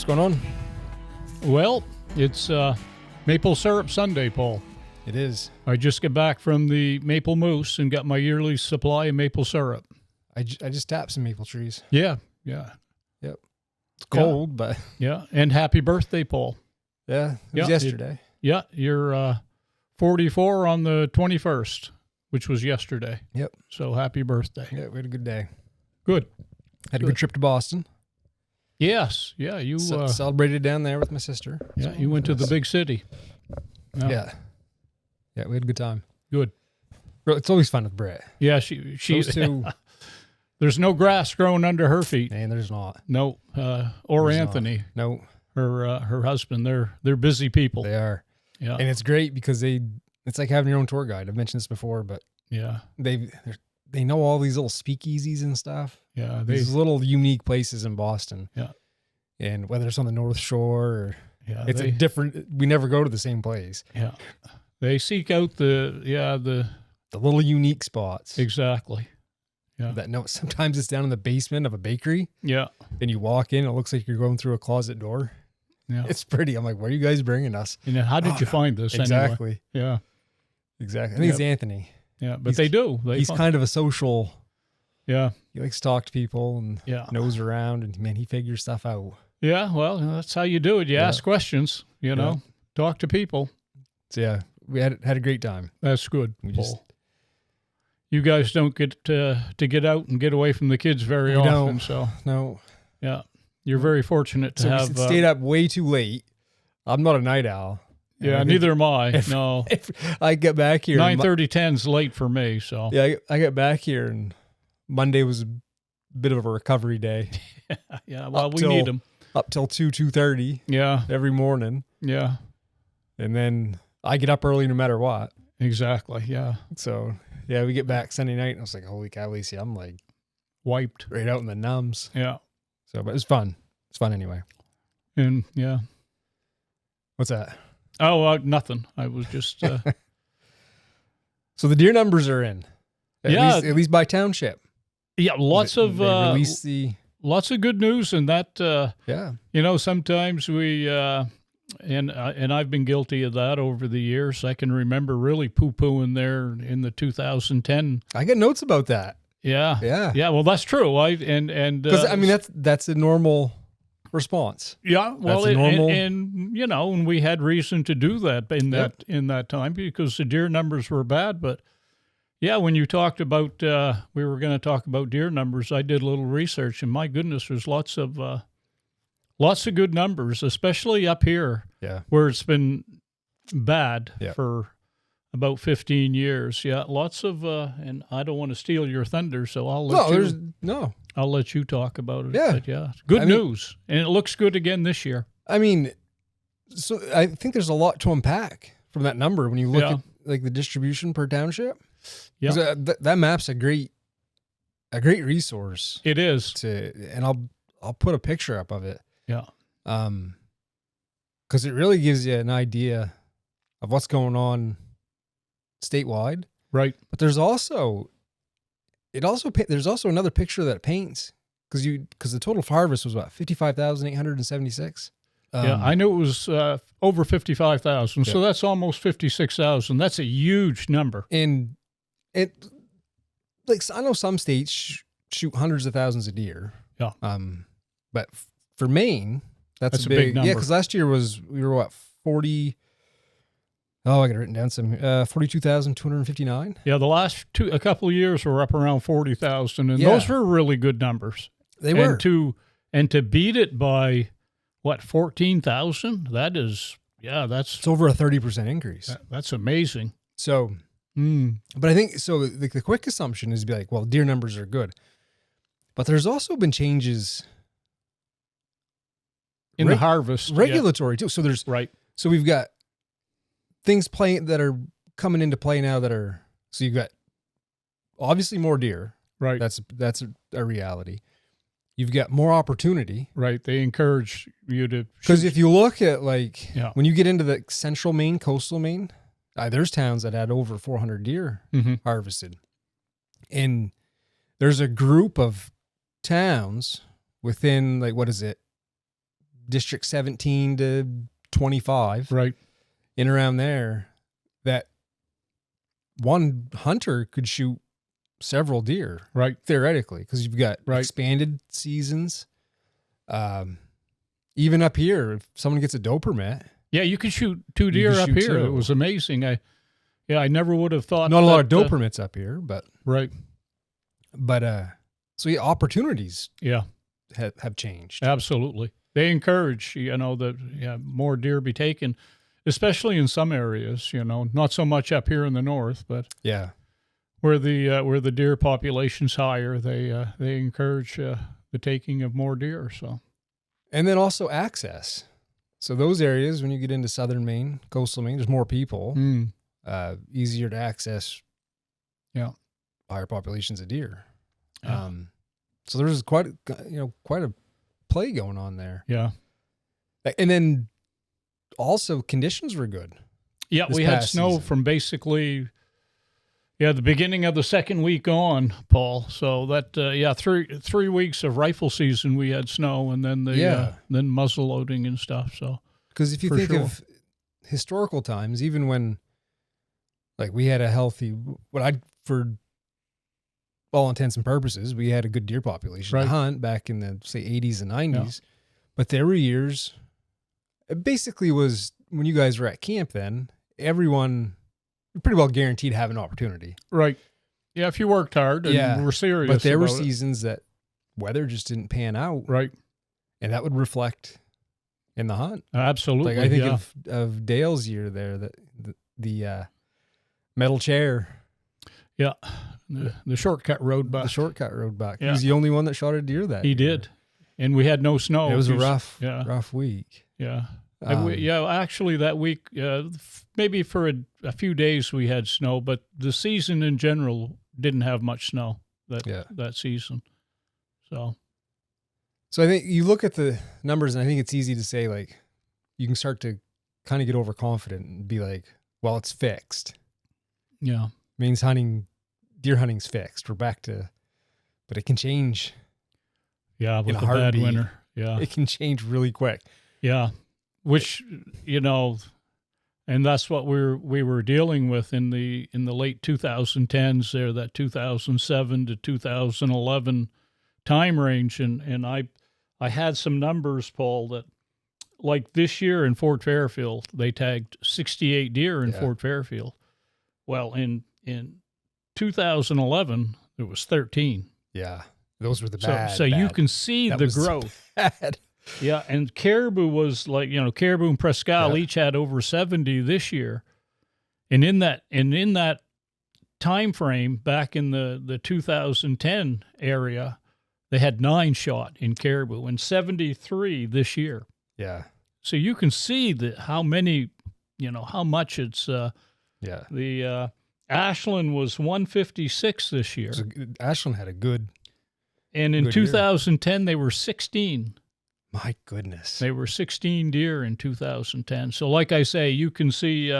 What's going on? Well, it's Maple Syrup Sunday, Paul. It is. I just got back from the Maple Moose and got my yearly supply of maple syrup. I just tapped some maple trees. Yeah. Yep. It's cold, but... Yeah, and happy birthday, Paul. Yeah, it was yesterday. You're 44 on the 21st, which was yesterday. Yep. So happy birthday. Yeah, we had a good day. Good. Had a good trip to Boston. Yes. Yeah, you... celebrated down there with my sister. Yeah, you went to the big city. Yeah. Yeah, we had a good time. Good. It's always fun with Brett. Yeah, she too. There's no grass growing under her feet. And there's not. No. Or There's Anthony. Not. No. Her husband. They're busy people. They are. Yeah. And it's great because it's like having your own tour guide. I've mentioned this before, but yeah, they know all these little speakeasies and stuff. Yeah. These little unique places in Boston. Yeah. And whether it's on the North Shore or it's a different, we never go to the same place. Yeah. They seek out the little unique spots. Exactly. Yeah. Sometimes it's down in the basement of a bakery. Yeah. And you walk in, it looks like you're going through a closet door. Yeah. It's pretty. I'm like, where are you guys bringing us? And how did you find this exactly. Anyway? Yeah. Exactly. I think it's Anthony. Yeah, but they do. He's kind of a social. Yeah. He likes to talk to people and knows around, and man, he figures stuff out. Yeah, well, that's how you do it. You ask questions, talk to people. So yeah, we had a great time. That's good, Paul. You guys don't get to get out and get away from the kids very often. So no. Yeah. You're very fortunate to have... we stayed up way too late. I'm not a night owl. Yeah, neither am I. No. If I get back here... 9:30, 10's late for me, so... Yeah, I get back here, and Monday was a bit of a recovery day. Yeah, well, we need them. Up till 2:30. Yeah. Every morning. Yeah. And then I get up early no matter what. Exactly, yeah. So, yeah, we get back Sunday night, and I was like, holy cow, Lacey, I'm like... wiped. Right out in the numbs. Yeah. So, but it's fun. It's fun anyway. And, yeah. What's that? Oh, nothing. I was just... So the deer numbers are in. At least by township. Yeah, lots of good news in that. Sometimes we... And I've been guilty of that over the years. I can remember really poo-pooing there in the 2010. I get notes about that. Yeah. Yeah. Yeah. Well, that's true. Because I mean, that's a normal response. Yeah. Well, and we had reason to do that in that time because the deer numbers were bad. But yeah, when you talked about, we were going to talk about deer numbers, I did a little research, and my goodness, there's lots of good numbers, especially up here, where it's been bad for about 15 years. Yeah, lots of, and I don't want to steal your thunder, so I'll let you talk about it. Yeah. But good news. And it looks good again this year. I mean, so I think there's a lot to unpack from that number when you look at like the distribution per township. Yeah. That map's a great resource. It is. And I'll put a picture up of it. Yeah. Because it really gives you an idea of what's going on statewide, right? But there's also another picture that it paints because the total harvest was what 55,876. I knew it was over 55,000, so that's almost 56,000. That's a huge number. And it, like, I know some states shoot hundreds of thousands of deer. Yeah. But for Maine, that's a big number. Yeah, because last year we were what 40. Oh, I got it written down. 42,259. Yeah, the last a couple of years were up around 40,000, and those were really good numbers. They were. And to beat it by what 14,000? That is, it's over a 30% increase. That's amazing. So, but I think so. The quick assumption is to be like, well, deer numbers are good, but there's also been changes in the harvest, regulatory too. So there's So we've got things that are coming into play now so you've got obviously more deer. Right. That's a reality. You've got more opportunity. Right. They encourage you to... Because if you look at when you get into the central Maine, coastal Maine, there's towns that had over 400 deer harvested. And there's a group of towns within, like, what is it? District 17 to 25, right, in around there, that one hunter could shoot several deer, right, theoretically, because you've got right. expanded seasons. Even up here, if someone gets a doe permit, yeah, you can shoot 2 deer up here. Two. It was amazing. I never would have thought. Not a lot of doe permits up here, but right. So yeah, opportunities have changed. Absolutely. They encourage, that more deer be taken, especially in some areas, not so much up here in the north, but yeah, where the deer population's higher, they encourage the taking of more deer. So, and then also access. So those areas, when you get into southern Maine, coastal Maine, there's more people, easier to access. Yeah, higher populations of deer. Yeah. So there's quite a play going on there. Yeah, and then also conditions were good. Yeah, we had snow season. From basically. Yeah, the beginning of the second week on, Paul. So that 3 weeks of rifle season we had snow, and then then muzzle loading and stuff. So because if you think of historical times, even when like we had a healthy, for all intents and purposes, we had a good deer population to hunt back in the say 80s and 90s. Yeah. But there were years, it basically was when you guys were at camp. Then everyone. Pretty well guaranteed to have an opportunity. Right. Yeah, if you worked hard and were serious. But there were seasons that weather just didn't pan out. Right. And that would reflect in the hunt. Absolutely. Like I think of Dale's year there, the metal chair. Yeah. The shortcut road buck. The shortcut road buck. Yeah. He was the only one that shot a deer that year. He did. And we had no snow. It was a rough week. Yeah. Actually that week, maybe for a few days we had snow, but the season in general didn't have much snow that season. So I think you look at the numbers, and I think it's easy to say, like, you can start to kind of get overconfident and be like, well, it's fixed. Yeah. Means deer hunting's fixed. We're back to, but it can change. Yeah, with a bad winter. Yeah. It can change really quick. Yeah. Which, and that's what we were dealing with in the late 2010s there, that 2007 to 2011 time range. And I had some numbers, Paul, that like this year in Fort Fairfield, they tagged 68 deer in Fort Fairfield. Well, in 2011, there was 13. Yeah. Those were the bad. So you can see the growth. Bad. Yeah, and caribou was like, caribou and Prescal each had over 70 this year. And in that time frame back in the 2010 area, they had 9 shot in caribou and 73 this year. Yeah. So you can see how many, how much it's the Ashland was 156 this year. So Ashland had a good and in 2010 year. They were 16. My goodness. They were 16 deer in 2010. So like I say, you can see,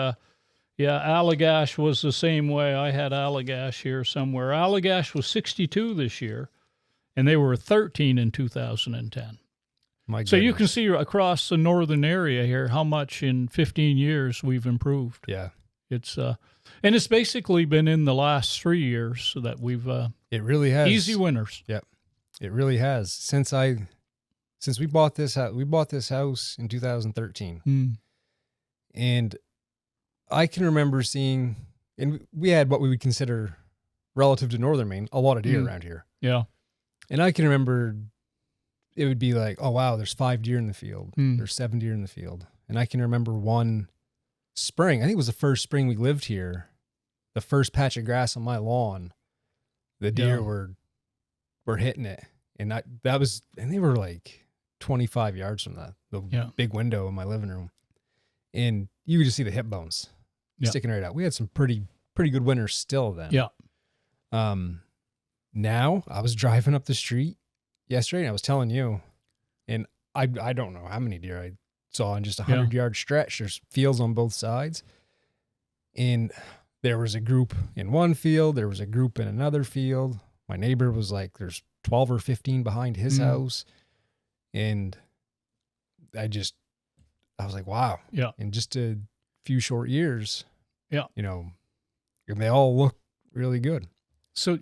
Allagash was the same way. I had Allagash here somewhere. Allagash was 62 this year, and they were 13 in 2010. My goodness. So you can see across the northern area here how much in 15 years we've improved. Yeah. It's and it's basically been in the last 3 years so that we've it really has easy winners. Yep. It really has. Since we bought this house in 2013, and I can remember seeing, and we had what we would consider relative to northern Maine, a lot of deer around here. Yeah. And I can remember it would be like, oh, wow, there's 5 deer in the field. There's 7 deer in the field. And I can remember one spring, I think it was the first spring we lived here, the first patch of grass on my lawn, the deer were hitting it. And they were like 25 yards from the big window in my living room. And you could just see the hip bones sticking right out. We had some pretty good winters still then. Yeah. Now I was driving up the street yesterday and I was telling you, and I don't know how many deer I saw in just 100-yard stretch. There's fields on both sides. And there was a group in one field. There was a group in another field. My neighbor was like, there's 12 or 15 behind his house. And I was like, wow. Yeah. In just a few short years. Yeah. You know, and they all look really good. So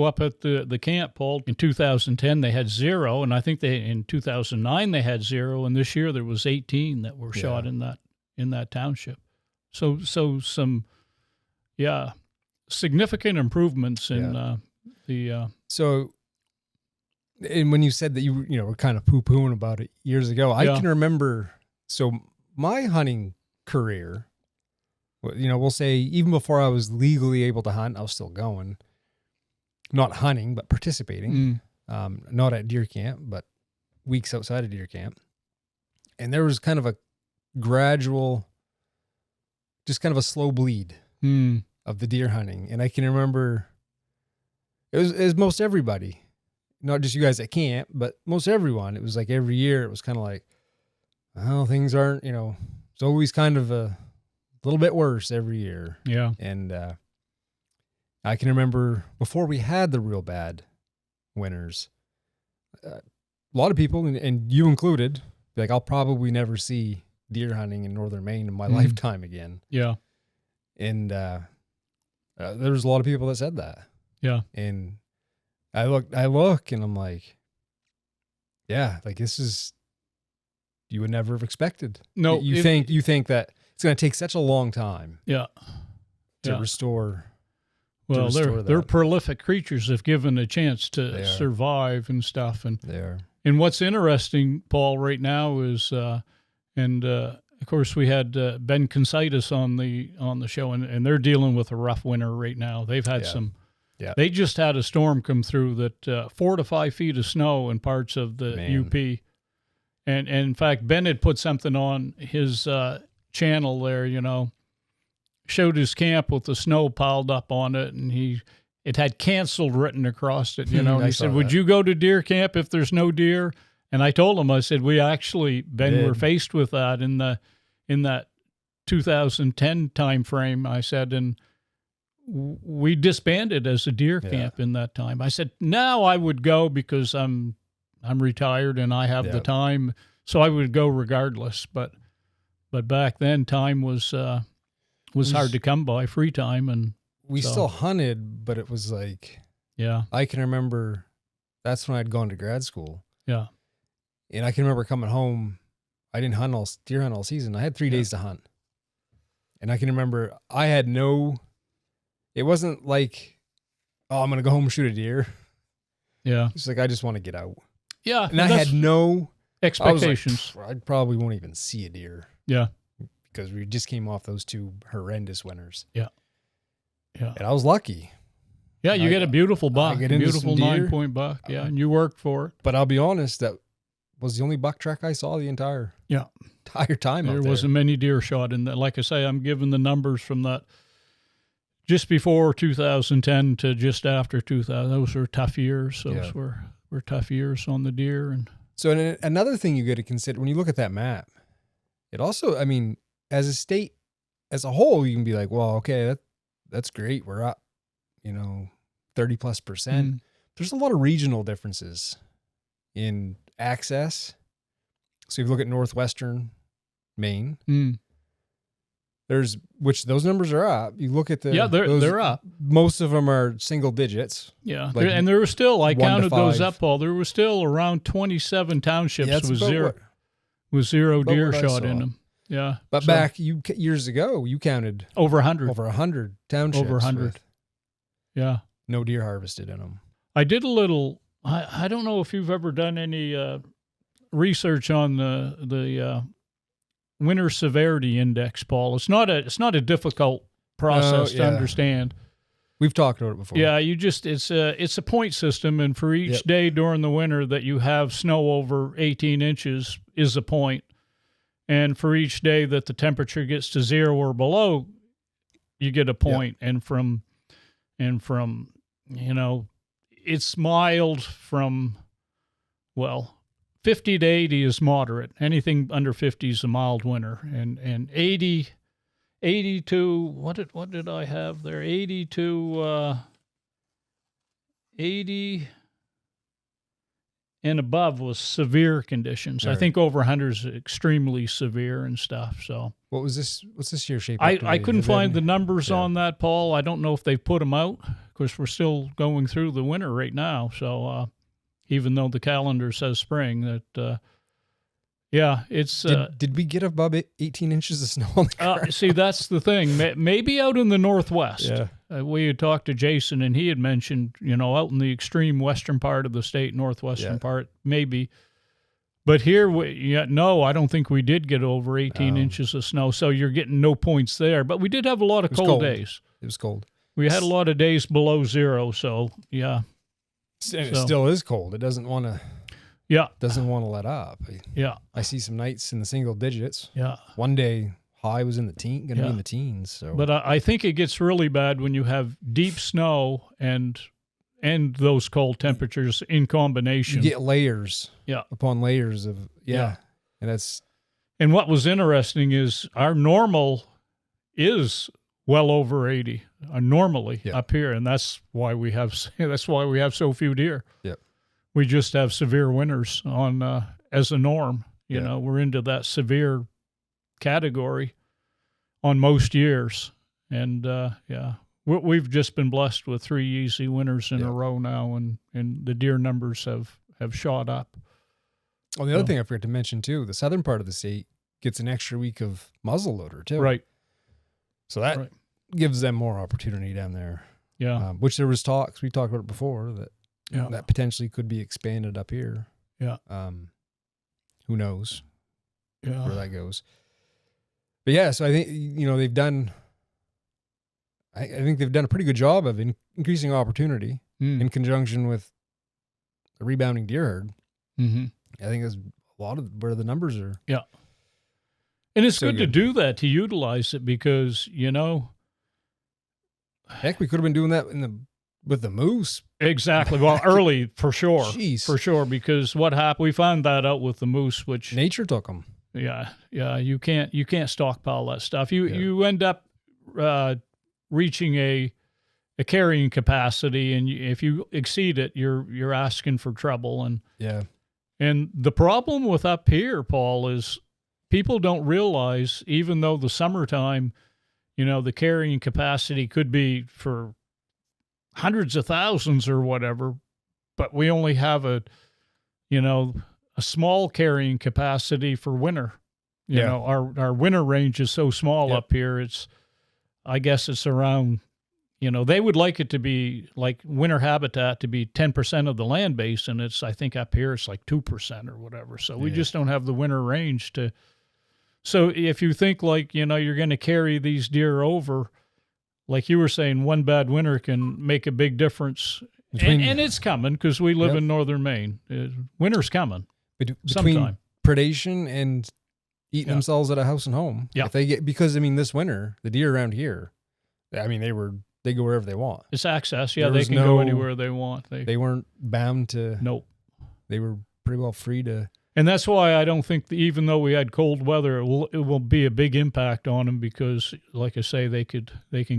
up at the camp, Paul, in 2010 they had 0, and I think in 2009 they had 0, and this year there was 18 that were shot in that township. So some significant improvements in the. So, and when you said that you were kind of poo-pooing about it years ago, I can remember. So my hunting career, we'll say even before I was legally able to hunt, I was still going. Not hunting, but participating. Not at deer camp, but weeks outside of deer camp. And there was kind of a gradual, just kind of a slow bleed of the deer hunting. And I can remember it was most everybody, not just you guys at camp, but most everyone. It was like every year it was kind of like, well, things aren't, it's always kind of a little bit worse every year. Yeah. And, I can remember before we had the real bad winters, a lot of people, and you included, be like, I'll probably never see deer hunting in northern Maine in my lifetime again. Yeah. And there was a lot of people that said that. Yeah. And I look and I'm like, yeah, like this is, you would never have expected. No. You think that it's going to take such a long time to restore. Well, they're prolific creatures if given a chance to survive and stuff. And they are. And what's interesting, Paul, right now is, of course, we had Ben Consitis on the show, and they're dealing with a rough winter right now. They've had some. Yeah. They just had a storm come through that 4 to 5 feet of snow in parts of the UP, and in fact, Ben had put something on his channel there, showed his camp with the snow piled up on it, and it had canceled written across it, and he said, would you go to deer camp if there's no deer? And I told him, I said, we actually, Ben, were faced with that in that 2010 time frame. I said, and we disbanded as a deer camp in that time. I said, now I would go because I'm retired and I have the time, so I would go regardless. But back then time was hard to come by, free time. And we still hunted, but it was like, I can remember that's when I'd gone to grad school. Yeah. And I can remember coming home. I didn't deer hunt all season. I had 3 days to hunt. And I can remember it wasn't like, oh, I'm going to go home and shoot a deer. Yeah. It's like, I just want to get out. Yeah. And I had no expectations. I probably won't even see a deer. Yeah. Because we just came off those 2 horrendous winters. Yeah. Yeah. And I was lucky. Yeah, you get a beautiful buck, a beautiful 9-point buck. Yeah, and you worked for it. But I'll be honest, that was the only buck track I saw the entire time. There wasn't many deer shot in that. Like I say, I'm giving the numbers from that just before 2010 to just after 2000. Those were tough years. Those were tough years on the deer. And so another thing you got to consider when you look at that map, it also, I mean, as a state as a whole, you can be like, well, okay, that's great. We're up, 30+%. There's a lot of regional differences in access. So if you look at northwestern Maine, which those numbers are up. You look at they're up. Most of them are single digits. Yeah, and there were still, I counted those up, Paul. There were still around 27 townships with zero deer shot in them. Yeah, but back years ago, you counted over 100. Over 100 townships. Over 100. Yeah. No deer harvested in them. I did a little. I don't know if you've ever done any research on the winter severity index, Paul. It's not a difficult process to understand. We've talked about it before. Yeah, it's a point system, and for each day during the winter that you have snow over 18 inches is a point. And for each day that the temperature gets to 0 or below, you get a point. And from it's mild from, 50 to 80 is moderate. Anything under 50 is a mild winter. And 80 to, what did I have there? 80 to and above was severe conditions. Right. I think over 100 is extremely severe and stuff. So What's this year shape? I couldn't find the numbers on that, Paul. I don't know if they put them out because we're still going through the winter right now. So even though the calendar says spring, that it's. Did we get above 18 inches of snow on the ground? See, that's the thing. Maybe out in the Northwest. Yeah. We had talked to Jason, and he had mentioned, out in the extreme western part of the state, northwestern part, maybe. But here, no, I don't think we did get over 18 inches of snow, so you're getting no points there. But we did have a lot of cold days. It was cold. We had a lot of days below zero, so, yeah. And it still is cold. It doesn't want to... Yeah. Doesn't want to let up. Yeah. I see some nights in the single digits. Yeah. One day, high was in the going to be in the teens. So. But I think it gets really bad when you have deep snow and those cold temperatures in combination. You get layers. Yeah. Upon layers of, And that's. And what was interesting is our normal is well over 80 normally up here. And that's why we have so few deer. Yep. We just have severe winters on as a norm. You know, we're into that severe category on most years. And, we've just been blessed with 3 easy winters in a row now, and the deer numbers have shot up. Well, the other thing I forgot to mention, too, the southern part of the state gets an extra week of muzzleloader, too. Right. So that gives them more opportunity down there. Yeah. Which there was talks, we talked about it before, that potentially could be expanded up here. Yeah. Who knows where that goes. But yeah, so I think, they've done, I think they've done a pretty good job of increasing opportunity in conjunction with a rebounding deer herd. Mm-hmm. I think that's a lot of where the numbers are. Yeah. And it's good to do that, to utilize it, because, heck, we could have been doing that with the moose. Exactly. Well, early for sure. Jeez. For sure, because what happened, we found that out with the moose, which nature took them. Yeah. You can't stockpile that stuff. You end up reaching a carrying capacity, and if you exceed it, you're asking for trouble. And the problem with up here, Paul, is people don't realize, even though the summertime, the carrying capacity could be for hundreds of thousands or whatever, but we only have a small carrying capacity for winter. You know, our winter range is so small up here. I guess it's around, they would like it to be like winter habitat to be 10% of the land base. And I think up here it's like 2% or whatever. So we just don't have the winter range to. So if you think like, you're going to carry these deer over, like you were saying, one bad winter can make a big difference. And it's coming because we live in northern Maine. Winter's coming. Between predation and eating themselves at a house and home. Yeah. If they get, because this winter, the deer around here, they go wherever they want. It's access. Yeah. They can go anywhere they want. They weren't bound to. Nope. They were pretty well free to. And that's why I don't think even though we had cold weather, it will be a big impact on them, because like I say, they can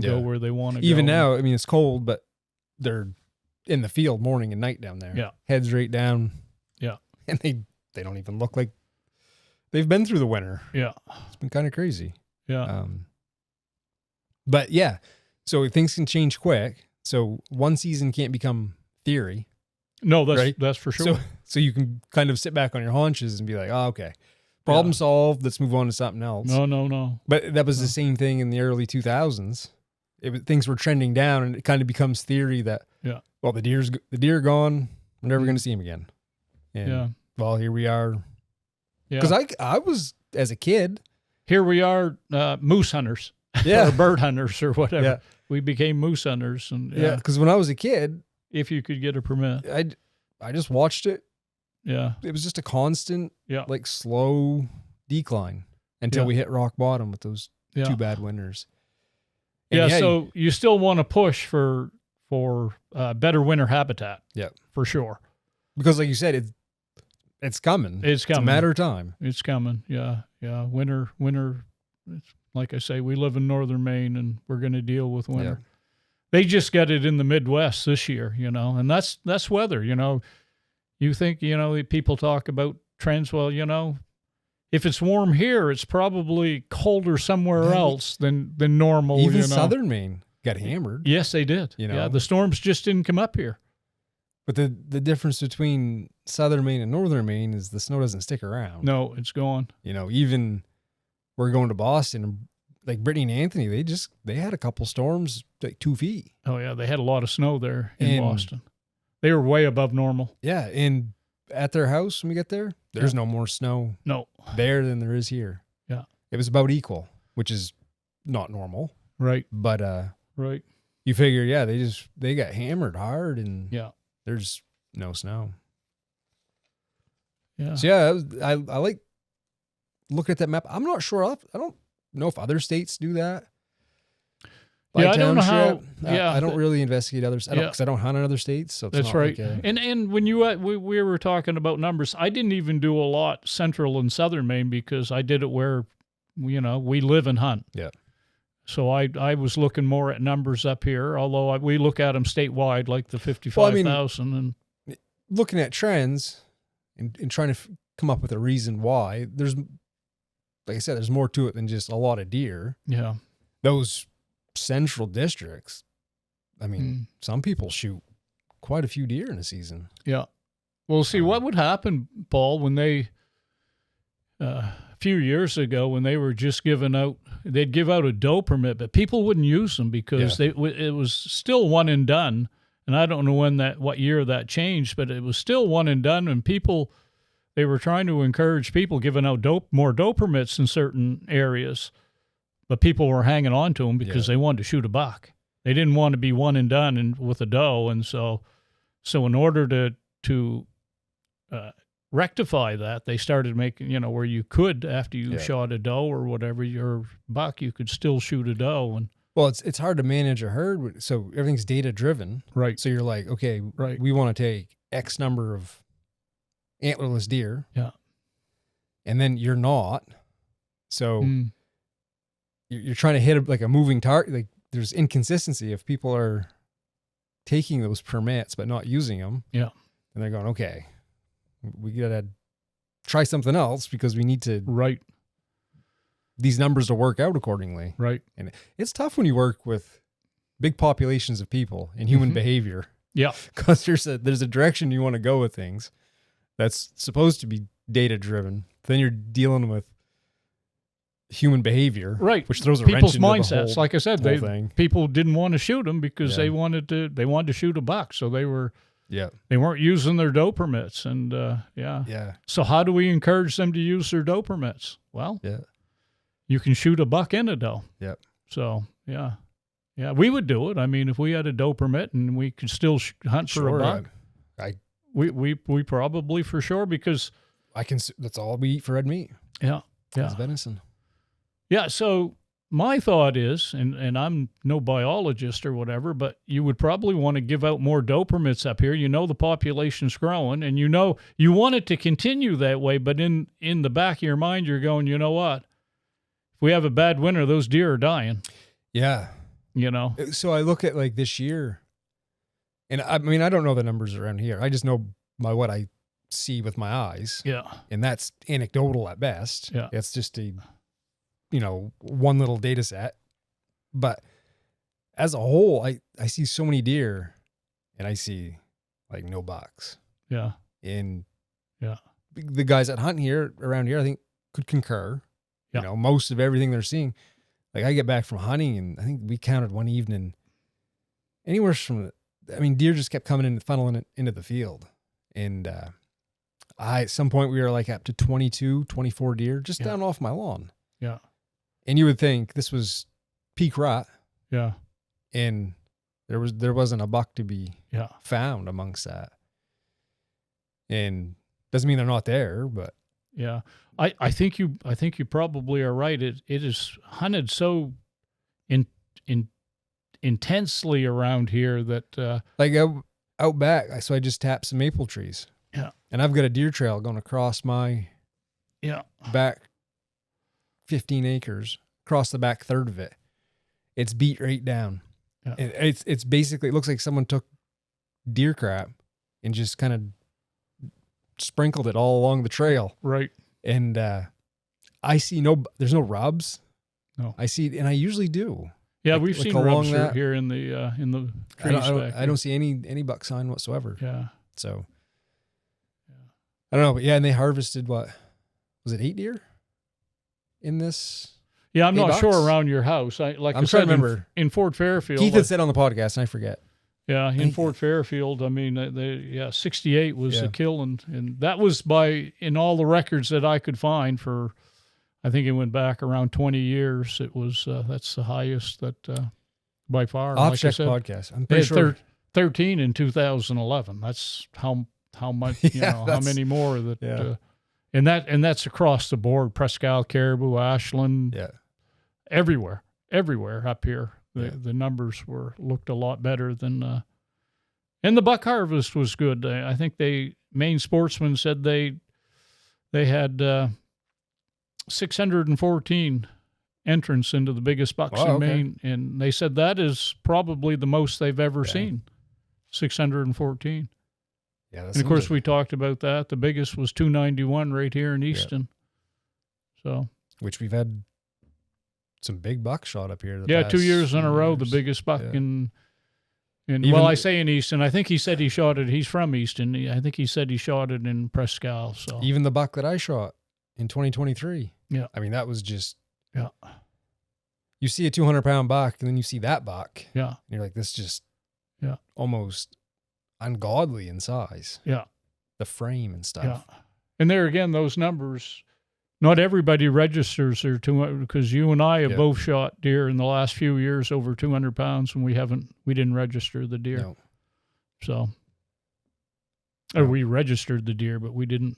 go where they want to go. Even now, it's cold, but they're in the field morning and night down there. Yeah. Heads right down. Yeah. And they don't even look like they've been through the winter. Yeah. It's been kind of crazy. Yeah. But yeah, so things can change quick. So one season can't become theory. No, that's for sure. So you can kind of sit back on your haunches and be like, oh, okay, problem solved. Let's move on to something else. No. But that was the same thing in the early 2000s. Things were trending down, and it kind of becomes theory that, well, the deer gone. We're never going to see him again. And, well, here we are. Yeah. Because I was, as a kid. Here we are, moose hunters. Yeah. Or bird hunters or whatever. Yeah. We became moose hunters. And because when I was a kid. If you could get a permit. I just watched it. Yeah. It was just a constant, like slow decline until we hit rock bottom with those 2 bad winters. And so you still want to push for better winter habitat. Yeah. For sure. Because like you said, it's coming. It's coming. It's a matter of time. It's coming. Yeah. Yeah. Winter. It's, like I say, we live in northern Maine, and we're going to deal with winter. Yeah. They just got it in the Midwest this year, and that's weather. You think, people talk about trends. Well, if it's warm here, it's probably colder somewhere else than normal. Even southern Maine got hammered. Yes, they did. Yeah, the storms just didn't come up here. But the difference between southern Maine and northern Maine is the snow doesn't stick around. No, it's gone. Even we're going to Boston, like Brittany and Anthony, they had a couple storms, like 2 feet. Oh, yeah, they had a lot of snow there in Boston. They were way above normal. Yeah, and at their house when we get there, there's no more snow there than there is here. Yeah. It was about equal, which is not normal. Right. But right. You figure, they got hammered hard and there's no snow. Yeah. So I like looking at that map. I'm not sure. I don't know if other states do that. I don't know how. I don't really investigate others. Because I don't hunt in other states. So that's right. And when we were talking about numbers, I didn't even do a lot central and southern Maine because I did it where, we live and hunt. Yeah. So I was looking more at numbers up here, although we look at them statewide, like the 55,000. And looking at trends and trying to come up with a reason why, there's, like I said, there's more to it than just a lot of deer. Yeah. Those central districts, some people shoot quite a few deer in a season. Yeah. Well, see, what would happen, Paul, when they, a few years ago, when they were just they'd give out a doe permit, but people wouldn't use them because it was still one and done. And I don't know what year that changed, but it was still one and done. And they were trying to encourage people giving out more doe permits in certain areas. But people were hanging on to them because they wanted to shoot a buck. They didn't want to be one and done with a doe, and so in order to rectify that, they started making where you could, after you shot a doe or whatever, your buck, you could still shoot a doe. And well, it's hard to manage a herd, so everything's data driven, right? So you're like, okay, right, we want to take X number of antlerless deer, and then you're not, so. You're trying to hit a moving target. Like there's inconsistency if people are taking those permits but not using them. Yeah, and they're going, okay, we gotta try something else because we need to these numbers to work out accordingly. Right, and it's tough when you work with big populations of people and human behavior. Yeah, because there's a direction you want to go with things that's supposed to be data driven. Then you're dealing with human behaviure, right? Which throws a people's wrench into mindsets. the whole, like I said, people didn't want to shoot them because they wanted to shoot a buck, so they weren't using their doe permits, and So how do we encourage them to use their doe permits? Well, you can shoot a buck and a doe. Yep. So we would do it. If we had a doe permit and we could still hunt for a buck, we probably for sure, because that's all we eat for red meat. Yeah. It's venison. Yeah, so my thought is, and I'm no biologist or whatever, but you would probably want to give out more doe permits up here. The population's growing, and you want it to continue that way, but in the back of your mind, you're going, you know what? If we have a bad winter, those deer are dying. Yeah. So I look at like this year, and I don't know the numbers around here. I just know by what I see with my eyes. Yeah. And that's anecdotal at best. Yeah. It's just a one little data set. But as a whole, I see so many deer and I see like no bucks. Yeah. And the guys that hunt around here, I think could concur. Yeah. Most of everything they're seeing. Like I get back from hunting and I think we counted one evening anywhere from, deer just kept coming in, funneling into the field. And at some point we were like up to 22, 24 deer just down off my lawn. Yeah. And you would think this was peak rut. Yeah. And there wasn't a buck to be found amongst that. And doesn't mean they're not there, but yeah. I think you probably are right. It is hunted so intensely around here that like out back, so I just tapped some maple trees. Yeah. And I've got a deer trail going across my back 15 acres, across the back third of it. It's beat right down. Yeah. It's basically, it looks like someone took deer crap and just kind of sprinkled it all along the trail. Right. And I see there's no rubs. No. I see, and I usually do. Yeah, we've seen rubs here in the trees. I don't see any buck sign whatsoever. Yeah. So I don't know, but yeah, and they harvested what was it 8 deer in this? Yeah, I'm not sure around your house. I'm trying to remember in Fort Fairfield. Keith had said on the podcast, and I forget. Yeah, in Fort Fairfield, I mean, 68 was a kill, and that was in all the records that I could find for. I think it went back around 20 years. It was that's the highest that by far. I'll check the podcast. I'm pretty sure 13 in 2011. That's how much how many more that and that's across the board. Presque Caribou, Ashland, everywhere up here. The numbers looked a lot better than and the buck harvest was good. I think Maine Sportsmen said they had 614 entrants into the biggest bucks in Maine, and they said that is probably the most they've ever seen. 614. Yeah, and of course we talked about that. The biggest was 291 right here in Easton. So, which we've had some big bucks shot up here. 2 years in a row, the biggest buck in I say in Easton. I think he said he shot it. He's from Easton. I think he said he shot it in Presque. So even the buck that I shot in 2023. Yeah. I mean, that was just, you see a 200-pound buck and then you see that buck. Yeah. And you're like, this just almost ungodly in size. Yeah. The frame and stuff. Yeah. And there again, those numbers, not everybody registers their 200, because you and I have both shot deer in the last few years over 200 pounds and we didn't register the deer. No. So, or we registered the deer, but we didn't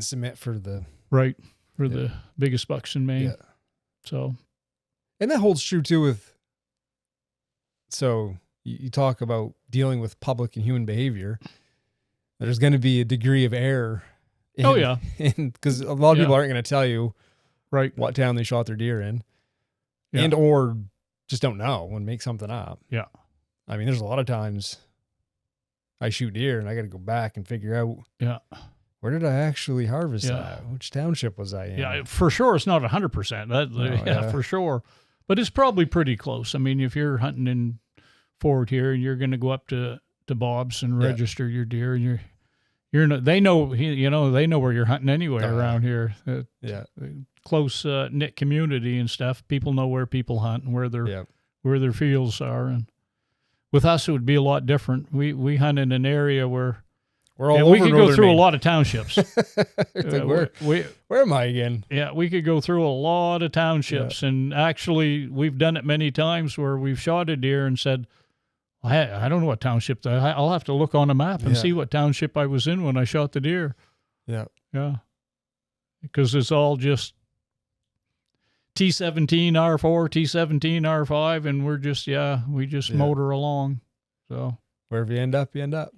submit for the the biggest bucks in Maine. Yeah. So, and that holds true too with. So you talk about dealing with public and human behavior. There's going to be a degree of error. Because a lot of people aren't going to tell you what town they shot their deer in, and or just don't know and make something up. Yeah. I mean, there's a lot of times I shoot deer and I got to go back and figure out. Yeah. Where did I actually harvest that? Which township was I in? Yeah, for sure it's not 100%. For sure. But it's probably pretty close. I mean, if you're hunting in Fort here and you're going to go up to Bob's and register your deer, and they know where you're hunting anyway around here. Close knit community and stuff. People know where people hunt and where their fields are. And with us, it would be a lot different. We hunt in an area where we could go through a lot of townships. Where am I again? Yeah, we could go through a lot of townships, and actually, we've done it many times where we've shot a deer and said, "I don't know what township. I'll have to look on a map and see what township I was in when I shot the deer." Yeah, because it's all just T17 R4, T17 R5, and we just motor along. So wherever you end up, you end up.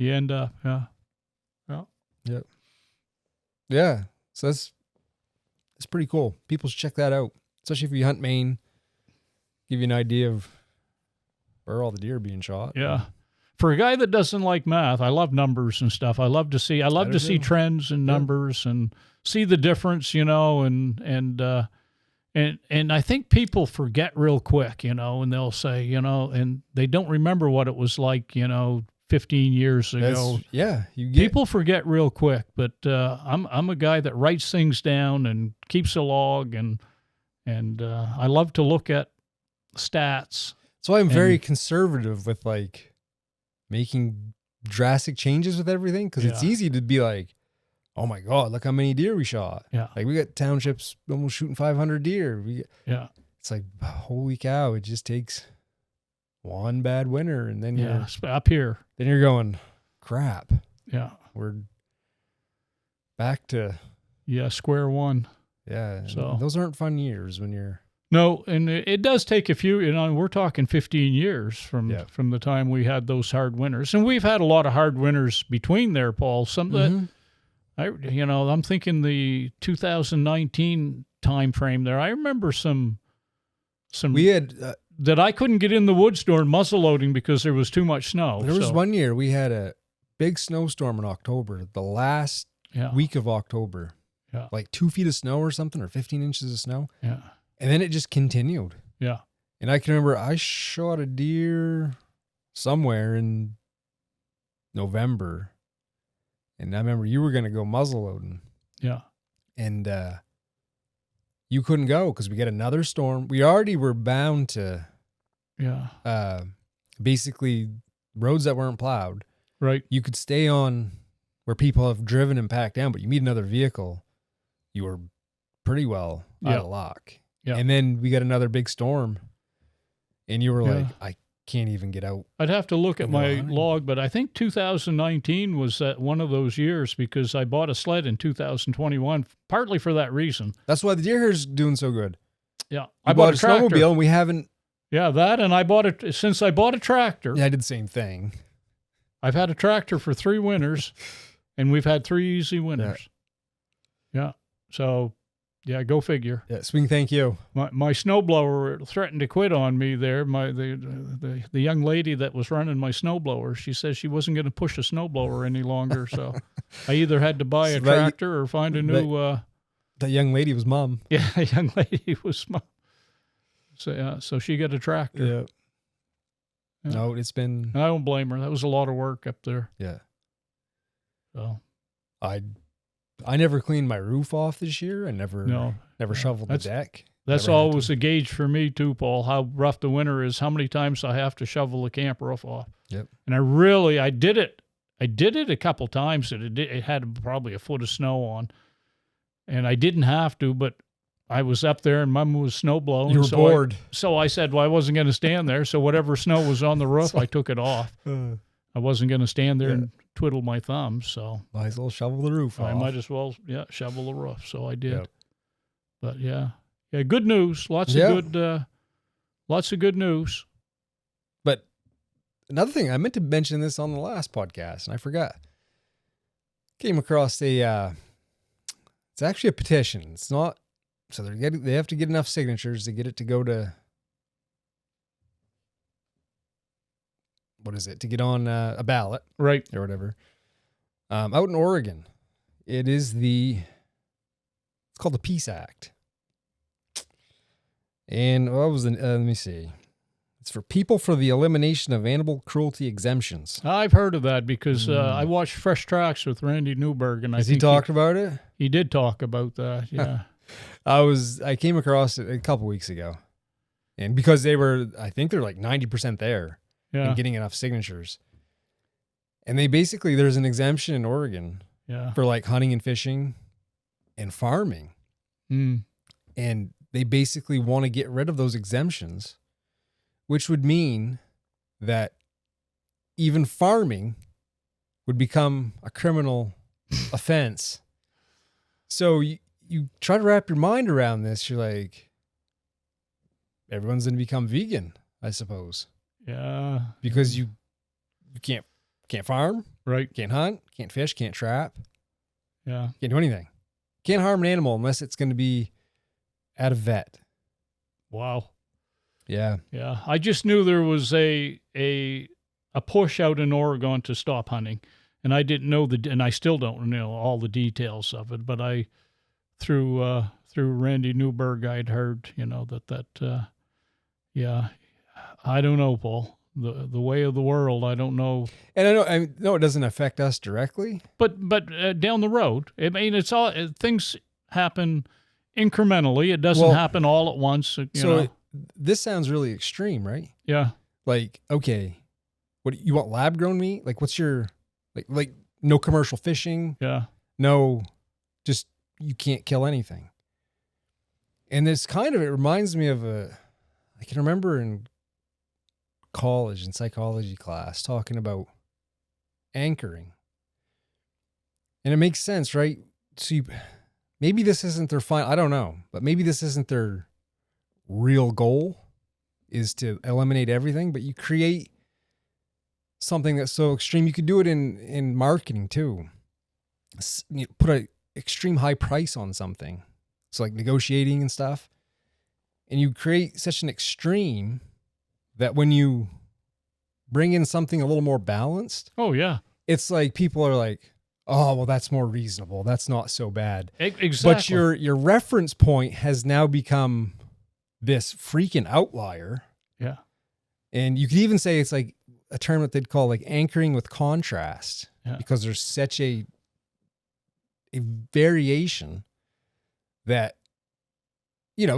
Yep. Yeah. So that's pretty cool. People should check that out, especially if you hunt Maine. Give you an idea of where all the deer are being shot. Yeah. For a guy that doesn't like math, I love numbers and stuff. I love to see trends and numbers and see the difference, and I think people forget real quick, and they'll say, and they don't remember what it was like, 15 years ago. People forget real quick, but I'm a guy that writes things down and keeps a log, and I love to look at stats. So I'm very conservative with like making drastic changes with everything, because it's easy to be like, oh my God, look how many deer we shot. Yeah. Like we got townships almost shooting 500 deer. It's like, holy cow, it just takes one bad winter and then you're up here. Then you're going, crap. Yeah. We're back to square one. Yeah. So those aren't fun years when you're. No, and it does take a few, we're talking 15 years from the time we had those hard winters. And we've had a lot of hard winters between there, Paul. Some that I'm thinking the 2019 time frame there. I remember some we had that I couldn't get in the woods during muzzleloading because there was too much snow. There was one year we had a big snowstorm in October, the last week of October. Yeah. Like 2 feet of snow or something, or 15 inches of snow. Yeah. And then it just continued. Yeah. And I can remember I shot a deer somewhere in November. And I remember you were going to go muzzle loading. Yeah. And you couldn't go because we got another storm. We already were bound to basically roads that weren't plowed. Right. You could stay on where people have driven and packed down, but you meet another vehicle, you were pretty well out of luck. Yeah. And then we got another big storm, and you were like, I can't even get out. I'd have to look at my log, but I think 2019 was one of those years because I bought a sled in 2021, partly for that reason. That's why the deer hair's doing so good. Yeah. I bought a snowmobile, and we haven't. Yeah, that, and I bought it since I bought a tractor. Yeah, I did the same thing. I've had a tractor for 3 winters, and we've had 3 easy winters. Yeah. So, yeah, go figure. Yeah, swing, thank you. My snowblower threatened to quit on me there. The young lady that was running my snowblower, she said she wasn't going to push a snowblower any longer. So I either had to buy a tractor or find a new. That young lady was Mom. Yeah, a young lady was Mom. So she got a tractor. Yeah. No, it's been. I don't blame her. That was a lot of work up there. Yeah. So I never cleaned my roof off this year. I never shoveled the deck. That's always a gauge for me too, Paul, how rough the winter is, how many times I have to shovel the camp roof off. Yep. And I did it a couple times. It had probably a foot of snow on. And I didn't have to, but I was up there and Mom was snow blowing. You were bored. So I said, well, I wasn't going to stand there. So whatever snow was on the roof, I took it off. I wasn't going to stand there and twiddle my thumbs. So might as well shovel the roof off. I might as well, shovel the roof. So I did. Yep. But yeah, good news. Lots of good news. But another thing, I meant to mention this on the last podcast, and I forgot. Came across it's actually a petition. It's not. So they have to get enough signatures to get it to go to, what is it? To get on a ballot. Right. Or whatever. Out in Oregon, it's called the Peace Act. And what was let me see. It's for people for the elimination of animal cruelty exemptions. I've heard of that because I watched Fresh Tracks with Randy Newberg. And he talked about it? He did talk about that, yeah. I came across it a couple weeks ago, and because I think they're like 90% there and getting enough signatures. And there's an exemption in Oregon for like hunting and fishing and farming. Mm. And they basically want to get rid of those exemptions, which would mean that even farming would become a criminal offense. So you try to wrap your mind around this. You're like, everyone's going to become vegan, I suppose. Yeah. Because you can't farm. Right. Can't hunt. Can't fish. Can't trap. Yeah. Can't do anything. Can't harm an animal unless it's going to be at a vet. Wow. Yeah. Yeah. I just knew there was a push out in Oregon to stop hunting. And I didn't know and I still don't know all the details of it, but through Randy Newberg, I'd heard, that I don't know, Paul, the way of the world. I don't know. And I know it doesn't affect us directly, but down the road, I mean, it's all things happen incrementally. It doesn't happen all at once. This sounds really extreme, right? Yeah. Like, okay, what you want lab grown meat? Like, what's your like no commercial fishing? Yeah. No, just you can't kill anything. And it reminds me of I can remember in college in psychology class talking about anchoring. And it makes sense, right? So maybe this isn't their I don't know, but maybe this isn't their real goal is to eliminate everything, but you create something that's so extreme. You could do it in marketing too. You put an extreme high price on something. So like negotiating and stuff. And you create such an extreme that when you bring in something a little more balanced. Oh, yeah. It's like people are like, oh, well, that's more reasonable. That's not so bad. Exactly. But your reference point has now become this freaking outlier. Yeah. And you could even say it's like a term that they'd call like anchoring with contrast, because there's such a variation that,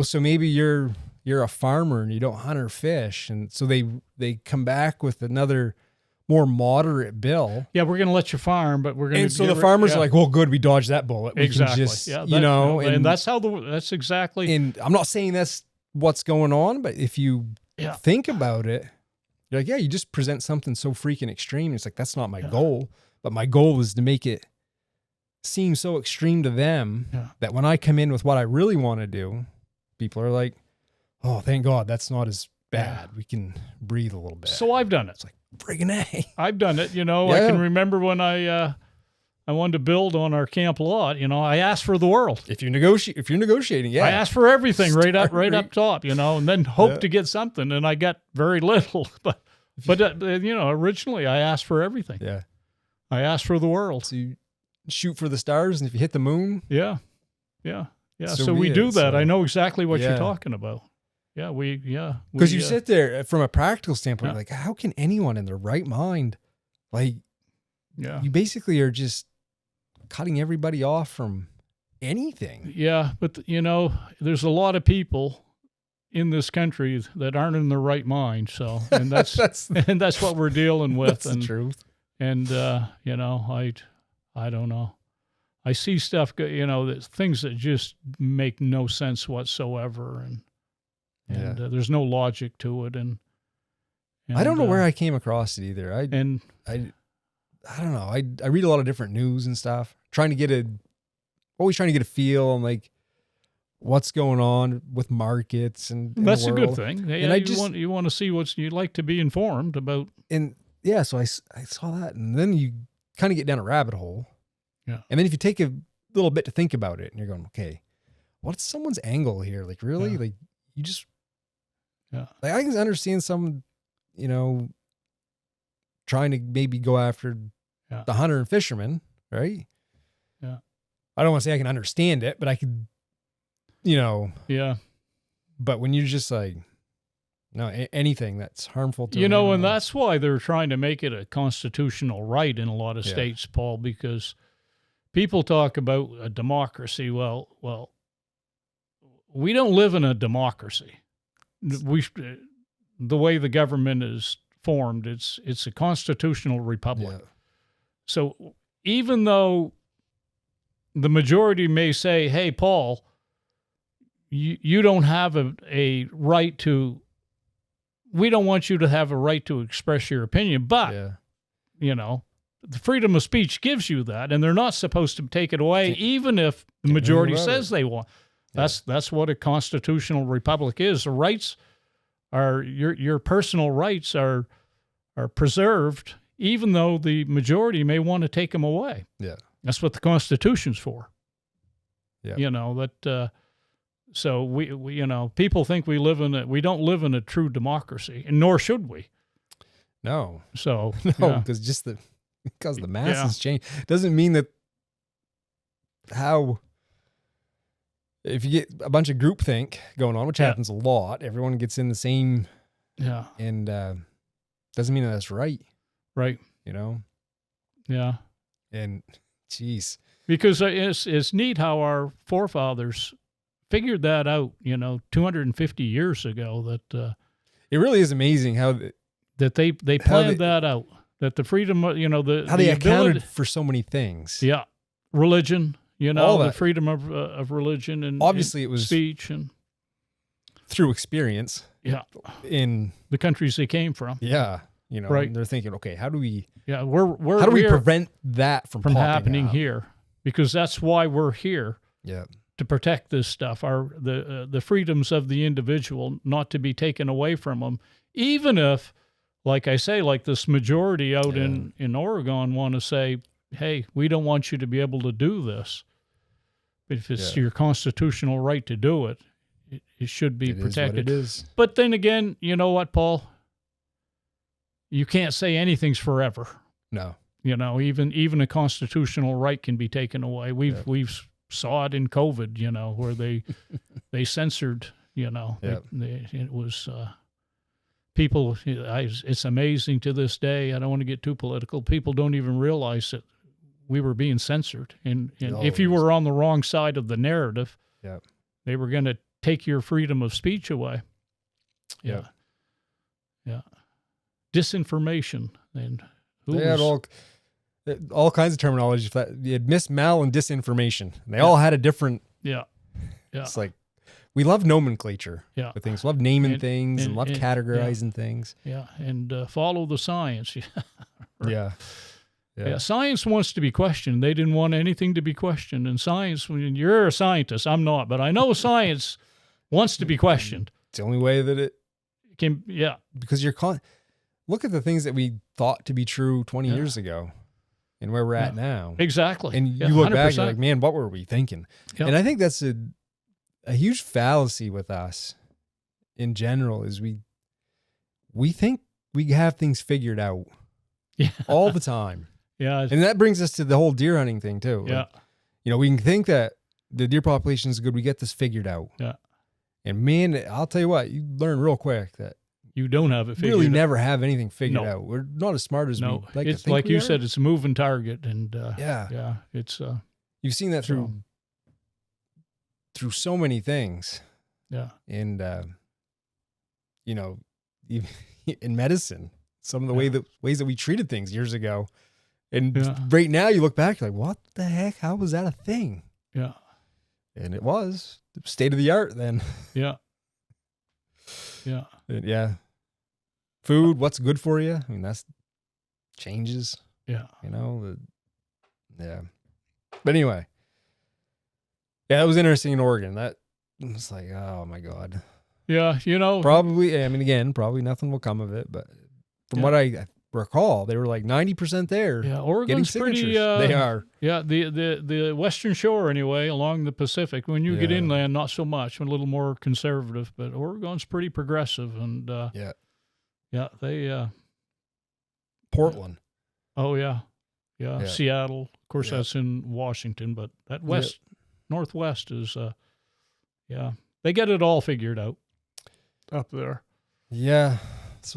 so maybe you're a farmer and you don't hunt or fish. And so they come back with another more moderate bill. Yeah, we're going to let you farm, but we're going to. And so the farmers are like, well, good, we dodged that bullet. We exactly. can just, yeah, and that's that's exactly. And I'm not saying that's what's going on, but if you think about it, you're like, yeah, you just present something so freaking extreme. It's like, that's not my goal, but my goal is to make it seem so extreme to them that when I come in with what I really want to do, people are like, oh, thank God, that's not as bad. We can breathe a little bit. So I've done it. It's like, friggin' A. I've done it. I can remember when I wanted to build on our camp lot. I asked for the world. If you're negotiating, I asked for everything right up top. And then hope to get something, and I got very little. But originally I asked for everything. Yeah, I asked for the world. So you shoot for the stars, and if you hit the moon, yeah. So we do that. I know exactly what you're talking about. Yeah, because you sit there from a practical standpoint, like, how can anyone in their right mind, like, you basically are just cutting everybody off from anything. Yeah, but there's a lot of people in this country that aren't in their right mind. So, and that's and that's what we're dealing with. That's the truth. And I don't know. I see stuff, that things that just make no sense whatsoever, and there's no logic to it. And I don't know where I came across it either. I don't know. I read a lot of different news and stuff, always trying to get a feel on like what's going on with markets and that's the a world. good thing. Yeah, And you want to see you like to be informed about. And so I saw that, and then you kind of get down a rabbit hole. Yeah. And then if you take a little bit to think about it, and you're going, okay, what's someone's angle here? Like, really? Like, you just, like, I can understand someone, trying to maybe go after the hunter and fisherman, right? Yeah. I don't want to say I can understand it, but I could, Yeah. But when you're just like, no, anything that's harmful to and that's why they're trying to make it a constitutional right in a lot of states, Paul, because people talk about a democracy. Well, we don't live in a democracy. The way the government is formed, it's a constitutional republic. Yeah. So even though the majority may say, hey, Paul, you don't have a right to, we don't want you to have a right to express your opinion, but, the freedom of speech gives you that, and they're not supposed to take it away, even if the majority says they want. That's what a constitutional republic is. The rights are, your personal rights are preserved, even though the majority may want to take them away. Yeah. That's what the Constitution's for. Yeah. So we people think we don't live in a true democracy, and nor should we. No. So because the masses change doesn't mean that if you get a bunch of groupthink going on, which happens a lot, everyone gets in the same. Yeah. And doesn't mean that that's right. Right. Yeah. And geez. Because it's neat how our forefathers figured that out, 250 years ago, that it really is amazing how that they planned that out, that the freedom, how they accounted for so many things. Yeah. Religion, all the freedom of religion, and obviously and it was speech, and through experience. Yeah. In the countries they came from. Yeah. Right. They're thinking, okay, how do we how do we prevent that from happening out? Here? Because that's why we're here. Yeah. To protect this stuff, the freedoms of the individual, not to be taken away from them, even if, like I say, like this majority out in Oregon want to say, hey, we don't want you to be able to do this. But if it's your constitutional right to do it, it should be protected. It is. But then again, you know what, Paul? You can't say anything's forever. No. You know, even a constitutional right can be taken away. We've saw it in COVID, you know, where they censored, you know, it was people. It's amazing to this day. I don't want to get too political. People don't even realize that we were being censored, and if you were on the wrong side of the narrative, they were going to take your freedom of speech away. Yeah. Disinformation, and they had all kinds of terminology. You had mis, mal, and disinformation. And they all had a different. Yeah. It's like we love nomenclature. Yeah. With things, love naming things and love categorizing things. Yeah, and follow the science. Yeah. Science wants to be questioned. They didn't want anything to be questioned. And science, when you're a scientist, I'm not, but I know science wants to be questioned. It's the only way that it can. Yeah. Because look at the things that we thought to be true 20 years ago and where we're at now. Exactly. And you look back, you're like, man, what were we thinking? Yeah. And I think that's a huge fallacy with us in general is we think we have things figured out all the time. Yeah. And that brings us to the whole deer hunting thing too. Yeah. Like, we can think that the deer population is good. We get this figured out. Yeah. And man, I'll tell you what, you learn real quick that you don't have it figured out. Really never have anything figured out. We're not as smart as we like to think. It's like you said, it's a moving target. And it's you've seen that through so many things. Yeah. And you know, in medicine, some of the ways that we treated things years ago. And right now you look back, you're like, what the heck? How was that a thing? Yeah. And it was state of the art then. Yeah. Yeah. Yeah. Food, what's good for you? I mean, that's changes. Yeah. You know, yeah. But anyway. Yeah, it was interesting in Oregon. That was like, oh my God. Yeah, you know. Probably, I mean, again, probably nothing will come of it, but from what I recall, they were like 90% there. Yeah, Oregon's pretty. They are. Yeah, the Western Shore anyway, along the Pacific. When you get inland, not so much. A little more conservative, but Oregon's pretty progressive, and they. Portland. Oh yeah. Seattle. Of course, that's in Washington, but that Northwest is. They get it all figured out up there. Yeah.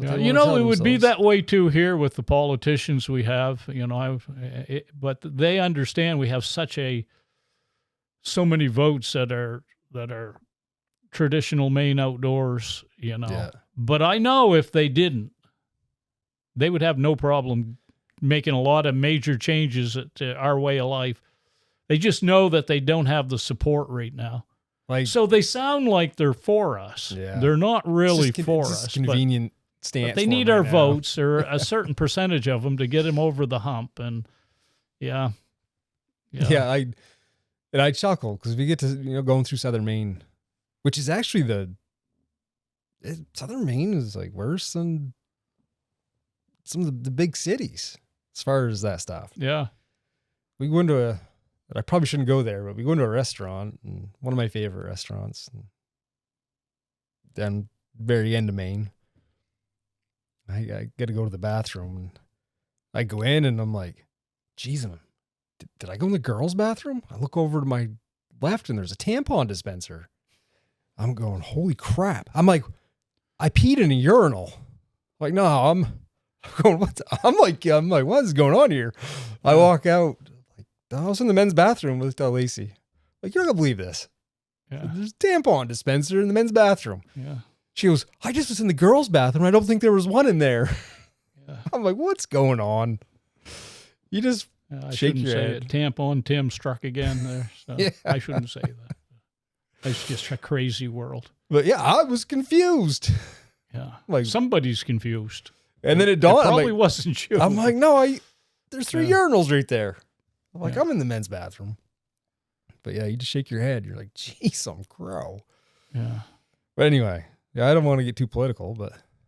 You know, it would be that way too here with the politicians we have. You know, but they understand we have so many votes that are traditional Maine outdoors. You know, but I know if they didn't, they would have no problem making a lot of major changes to our way of life. They just know that they don't have the support right now. So they sound like they're for us. Yeah. They're not really for us. Convenient. But they need our votes, or a certain percentage of them, to get them over the hump. And I chuckle because we get to going through Southern Maine, which is actually Southern Maine is like worse than some of the big cities as far as that stuff. Yeah, we go into I probably shouldn't go there, but we go into a restaurant, and one of my favorite restaurants, down very end of Maine. I got to go to the bathroom, and I go in, and I'm like, geez, did I go in the girls' bathroom? I look over to my left, and there's a tampon dispenser. I'm going, holy crap. I'm like, I peed in a urinal. Like, no, I'm going, what? I'm like, what is going on here? I walk out, like, I was in the men's bathroom with Lacey. Like, you're not going to believe this. Yeah. There's a tampon dispenser in the men's bathroom. Yeah. She goes, I just was in the girls' bathroom. I don't think there was one in there. Yeah. I'm like, what's going on? You just shake your head. Tampon Tim struck again there. So I shouldn't say that. It's just a crazy world. But yeah, I was confused. Yeah. Like somebody's confused. And then it dawned. It probably wasn't you. I'm like, no, there's 3 urinals right there. I'm like, I'm in the men's bathroom. But yeah, you just shake your head. You're like, geez, some crow. Yeah. But anyway. Yeah, I don't want to get too political,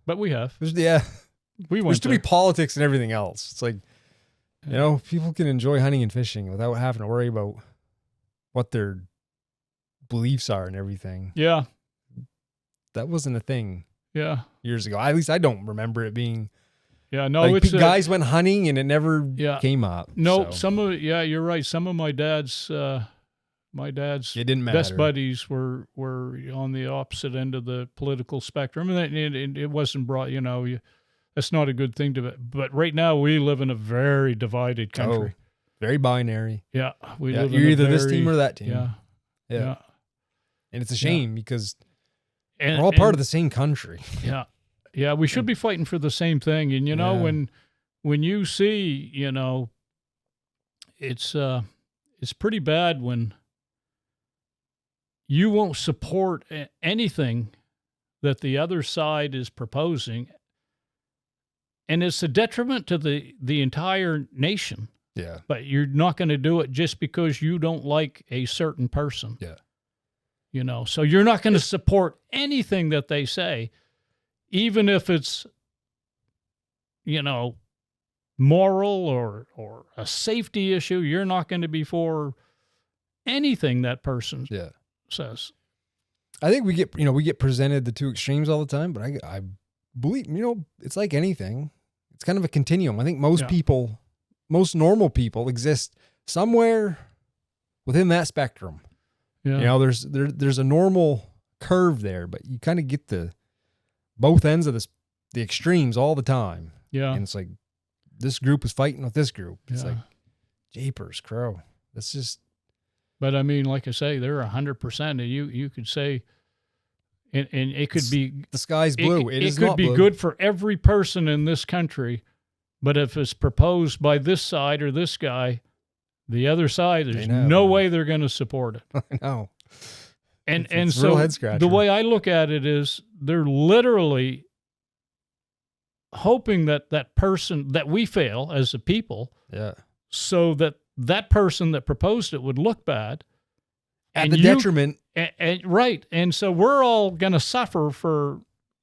but we have. There's too many politics and everything else. It's like, people can enjoy hunting and fishing without having to worry about what their beliefs are and everything. Yeah. That wasn't a thing. Yeah. Years ago. At least I don't remember it being Yeah, no, like, it's guys went hunting and it never Yeah. came up. No, so. some of yeah, you're right. Some of my dad's It didn't best matter. buddies were on the opposite end of the political spectrum, and it wasn't brought. That's not a good thing to. But right now we live in a very divided country. Very binary. Yeah, we Yeah, live. you're in a either this very- team or that team. Yeah, Yeah. And it's a shame because and, we're all part of the same country. Yeah, yeah, we should be fighting for the same thing. And when you see, it's pretty bad when you won't support anything that the other side is proposing, and it's a detriment to the entire nation. Yeah. But you're not going to do it just because you don't like a certain person. Yeah. So you're not going to support anything that they say, even if it's, moral or a safety issue. You're not going to be for anything that person says. I think we get presented the two extremes all the time, but I believe, it's like anything. It's kind of a continuum. I think most normal people exist somewhere within that spectrum. Yeah. There's a normal curve there, but you kind of get both ends of the extremes all the time. Yeah. And it's like, this group is fighting with this group. It's Yeah. like, japers, crow. That's just. But I mean, like I say, they're 100%, and you could say, and it could be the sky's blue. It is could not be blue. good for every person in this country, but if it's proposed by this side or this guy, the other side, there's no way they're going to support it. I know. And it's so real head scratcher. the way I look at it is they're literally hoping that person, that we fail as a people, so that person that proposed it would look bad. At the detriment. Right. And so we're all going to suffer for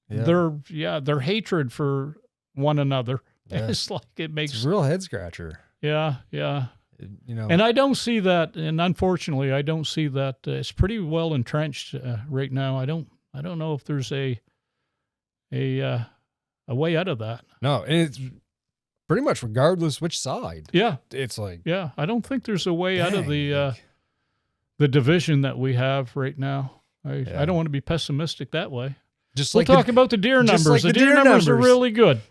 their hatred for one another. Yeah. It's like it's a real head scratcher. Yeah, yeah. And I don't see that, and unfortunately, I don't see that. It's pretty well entrenched right now. I don't know if there's a way out of that. No, and it's pretty much regardless which side. Yeah, it's like I don't think there's a way out of the division that we have right now. I don't want to be pessimistic that way. We'll talk about the deer numbers. Like the deer numbers are really good.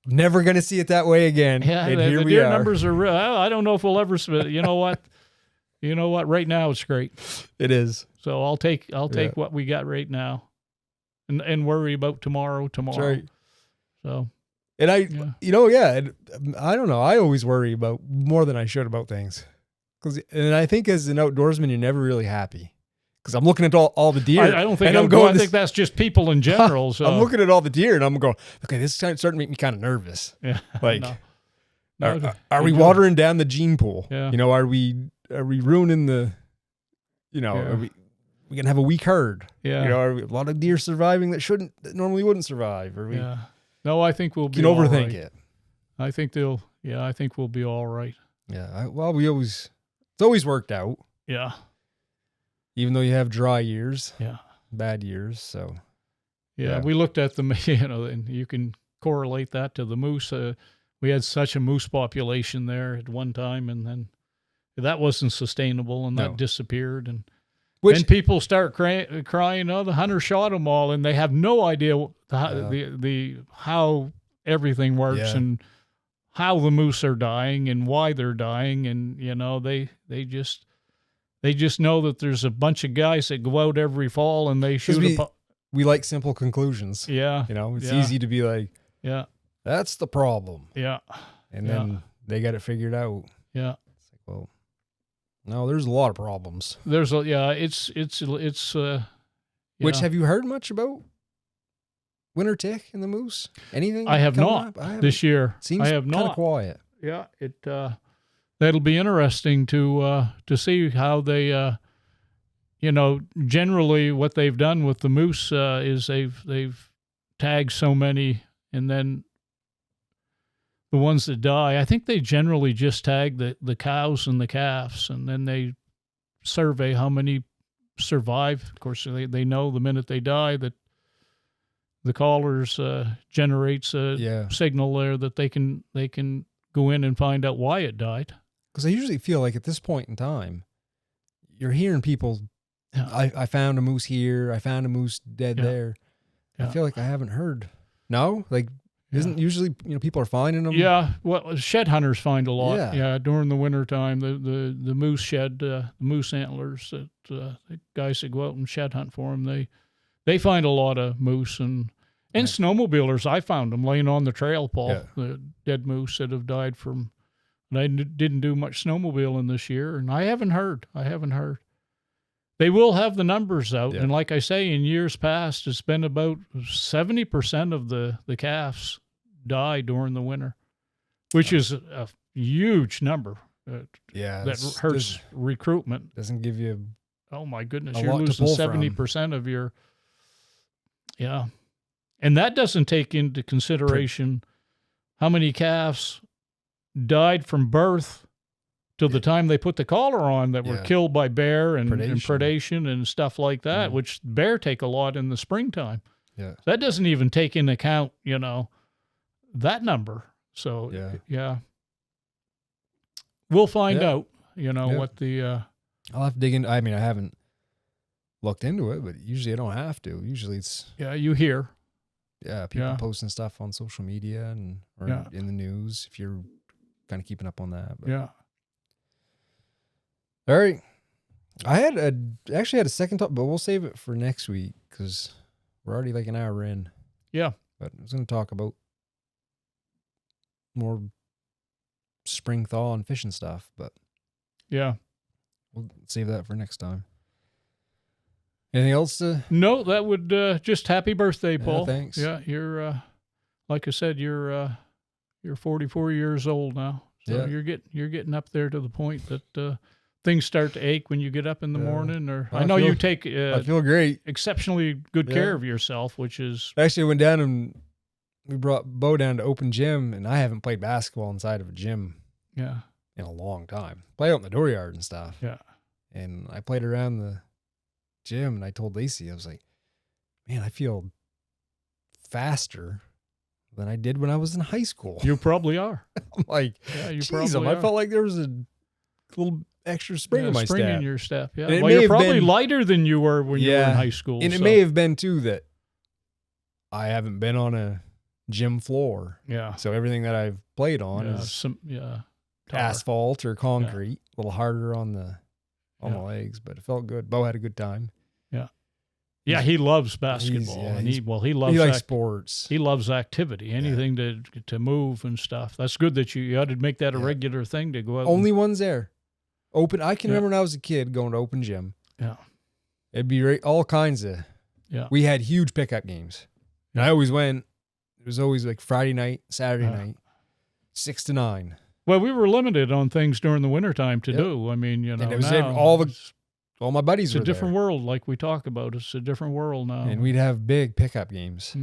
Never going to see it that way again. Yeah, and the deer numbers are real. I don't know if we'll ever. You know what? Right now it's great. It is. So I'll take what we got right now, and worry about tomorrow. That's right. So. And I don't know. I always worry about more than I should about things, and I think as an outdoorsman, you're never really happy. Because I'm looking at all the deer. I don't think I think that's just people in general. So I'm looking at all the deer and I'm going, okay, this is starting to make me kind of nervous. Yeah. Like, are we watering down the gene pool? Yeah. Are we ruining the, are we gonna have a weak herd? Yeah. Are we, a lot of deer surviving that normally wouldn't survive? Or we? Yeah. No, I think we'll be. You can overthink it. I think I think we'll be all right. Yeah. It's always worked out. Yeah. Even though you have dry years, bad years, so. Yeah, we looked at them, and you can correlate that to the moose. We had such a moose population there at one time, and then that wasn't sustainable, and that disappeared. And then people start crying, "Oh, the hunter shot them all," and they have no idea how everything works and how the moose are dying and why they're dying, and they just know that there's a bunch of guys that go out every fall and they shoot. We like simple conclusions. Yeah. It's easy to be like, that's the problem. Yeah. And then they got it figured out. Yeah. It's like, well, no, there's a lot of problems. Which have you heard much about winter tick and the moose? Anything? I have not this year. Seems kind of quiet. Yeah. That'll be interesting to see how they, generally what they've done with the moose is they've tagged so many, and then the ones that die, I think they generally just tag the cows and the calves, and then they survey how many survive. Of course, they know the minute they die that the callers generates a signal there that they can go in and find out why it died. Because I usually feel like at this point in time, you're hearing people, I found a moose here, I found a moose dead there. I feel like I haven't heard. No? Like, isn't usually, people are finding them? Yeah, well, shed hunters find a lot. Yeah, during the wintertime, the moose shed, the moose antlers, that the guys that go out and shed hunt for them, they find a lot of moose. And snowmobilers, I found them laying on the trail, Paul, the dead moose that have died from, and I didn't do much snowmobiling this year, and I haven't heard. They will have the numbers out, and like I say, in years past, it's been about 70% of the calves die during the winter, which is a huge number. That hurts recruitment. Doesn't give you. Oh my goodness, you're losing 70% of your. Yeah, and that doesn't take into consideration how many calves died from birth till the time they put the collar on that were killed by bear and predation and stuff like that, which bear take a lot in the springtime. Yeah. That doesn't even take into account, that number. So, we'll find out, what the... I'll have to dig into... I mean, I haven't looked into it, but usually I don't have to. Usually it's... Yeah, you hear. Yeah, people posting stuff on social media or in the news if you're kind of keeping up on that. But. Yeah. All right. I actually had a second thought, but we'll save it for next week because we're already like an hour in. Yeah. But I was going to talk about more spring thaw and fishing stuff, but yeah, we'll save that for next time. Anything else? No, that would just happy birthday, Paul. Thanks. Yeah, you're like I said, you're 44 years old now, so you're getting up there to the point that. Things start to ache when you get up in the morning, or I know you take. I feel great. Exceptionally good care of yourself, which is actually I went down and we brought Bo down to open gym, and I haven't played basketball inside of a gym, in a long time. Play out in the dooryard and stuff. Yeah, and I played around the gym, and I told Lacey, I was like, "Man, I feel faster than I did when I was in high school." You probably are. I'm like, you probably are. I felt like there was a little extra spring in my step. Spring in your step, yeah. Well, you're probably lighter than you were when you were in high school. And it may have been, too, that I haven't been on a gym floor. Yeah. So everything that I've played on is asphalt or concrete, a little harder on the legs, but it felt good. Bo had a good time. Yeah. Yeah, he loves basketball. He likes sports. He loves activity, anything to move and stuff. That's good that you ought to make that a regular thing to go out. Only ones there. Open. I can remember when I was a kid going to open gym. Yeah. It'd be all kinds of. Yeah. We had huge pickup games. And I always went. It was always like Friday night, Saturday night, 6 to 9. Well, we were limited on things during the wintertime to do. I mean, and it was now, all my buddies were there. It's a different world, like we talk about. It's a different world now. And we'd have big pickup games.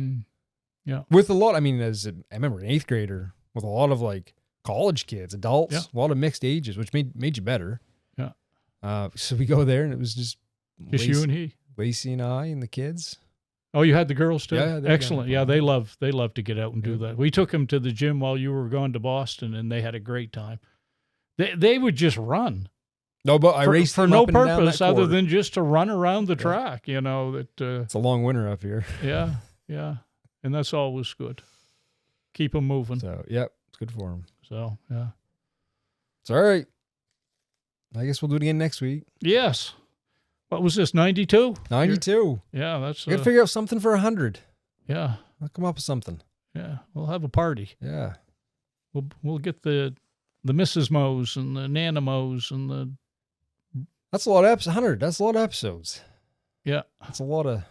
Yeah. With a lot. I mean, I remember an 8th grader with a lot of like college kids, adults, a lot of mixed ages, which made you better. Yeah. So we go there, and it was just you and he, Lacey and I, and the kids. Oh, you had the girls too? Yeah. Excellent. Yeah, they love to get out and do that. We took them to the gym while you were gone to Boston, and they had a great time. They would just run. No, but I raced for no purpose other than just to run around the track. It's a long winter up here. Yeah, and that's always good. Keep them moving. So it's good for them. So yeah, it's all right. I guess we'll do it again next week. Yes. What was this? 92. 92. Yeah, that's. We got to figure out something for 100. Yeah, I'll come up with something. Yeah, we'll have a party. Yeah, we'll get the Mrs. Mo's and the Nana Mo's and the. That's a lot of episodes. 100. That's a lot of episodes. Yeah, that's a lot of.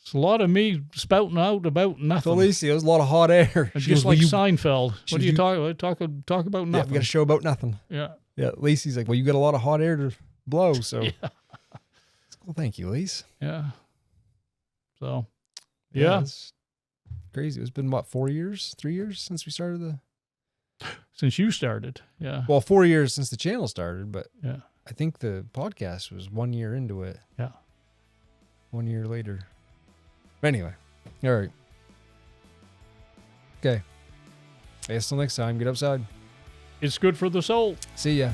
It's a lot of me spouting out about nothing. Alicia, there's a lot of hot air. Just like Seinfeld. What do you talk about nothing? Yeah, we got a show about nothing. Yeah. Yeah, Lacey's like, well, you got a lot of hot air to blow, so. Well, thank you, Lacey. Yeah. So, yeah. It's crazy. It's been, 3 years since we started Since you started, yeah. Well, 4 years since the channel started, but yeah, I think the podcast was 1 year into it. Yeah. 1 year later. But anyway, All right. Okay. I guess till next time. Get outside. It's good for the soul. See ya.